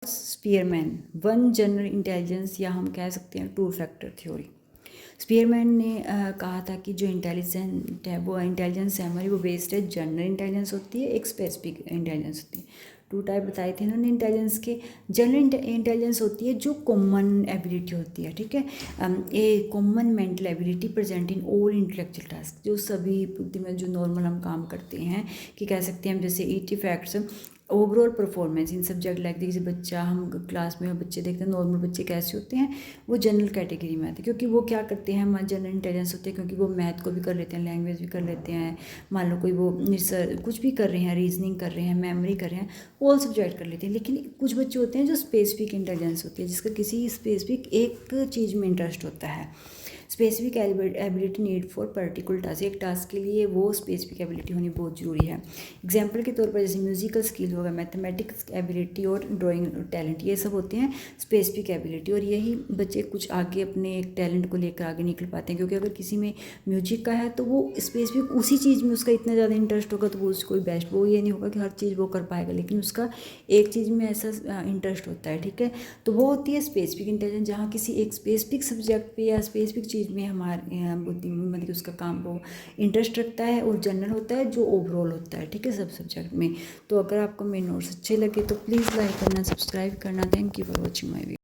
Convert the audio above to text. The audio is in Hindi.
स्पीयरमैन वन जनरल इंटेलिजेंस, या हम कह सकते हैं टू फैक्टर थ्योरी। स्पीयरमैन ने कहा था कि जो इंटेलिजेंट है वो इंटेलिजेंस है हमारी, वो बेस्ड है जनरल इंटेलिजेंस होती है, एक स्पेसिफिक इंटेलिजेंस होती है। टू टाइप बताए थे इन्होंने इंटेलिजेंस के। जनरल इंटेलिजेंस होती है जो कॉमन एबिलिटी होती है, ठीक है, a common mental ability present in all intellectual task, जो सभी बुद्धि में जो नॉर्मल हम काम करते हैं, कि कह सकते हैं हम जैसे ET facts overall performance in subject like जैसे बच्चा, हम क्लास में बच्चे देखते हैं नॉर्मल बच्चे कैसे होते हैं, वो जनरल कैटेगरी में आते हैं, क्योंकि वो क्या करते हैं, हमारे जनरल इंटेलिजेंस होते हैं, क्योंकि वो मैथ को भी कर लेते हैं, लैंग्वेज भी कर लेते हैं, मान लो कोई वो रिसर्च कुछ भी कर रहे हैं, रीजनिंग कर रहे हैं, मेमोरी कर रहे हैं, ऑल सब्जेक्ट कर लेते हैं। लेकिन कुछ बच्चे होते हैं जो स्पेसिफिक इंटेलिजेंस होती है, जिसका किसी स्पेसिफिक एक चीज़ में इंटरेस्ट होता है। Specific ability need for particular task, एक टास्क के लिए वो स्पेसिफिक एबिलिटी होनी बहुत ज़रूरी है। एग्जाम्पल के तौर पर जैसे म्यूजिकल स्किल होगा, मैथमेटिक्स एबिलिटी और ड्राइंग टैलेंट, ये सब होते हैं स्पेसिफिक एबिलिटी, और यही बच्चे कुछ आगे अपने एक टैलेंट को लेकर आगे निकल पाते हैं। क्योंकि अगर किसी में म्यूजिक का है तो वो स्पेसिफिक उसी चीज़ में उसका इतना ज़्यादा इंटरेस्ट होगा तो वो उसको कोई बेस्ट, वो ये नहीं होगा कि हर चीज़ वो कर पाएगा, लेकिन उसका एक चीज़ में ऐसा इंटरेस्ट होता है, ठीक है। तो वो होती है स्पेसिफिक इंटेलिजेंस, जहाँ किसी एक स्पेसिफिक सब्जेक्ट पे या स्पेसिफिक चीज़ में हमारे बुद्धि मतलब कि उसका काम वो इंटरेस्ट रखता है, और जनरल होता है जो ओवरऑल होता है, ठीक है, सब सब्जेक्ट में। तो अगर आपको मेरे नोट्स अच्छे लगे तो प्लीज़ लाइक करना, सब्सक्राइब करना। Thank you for watching my video.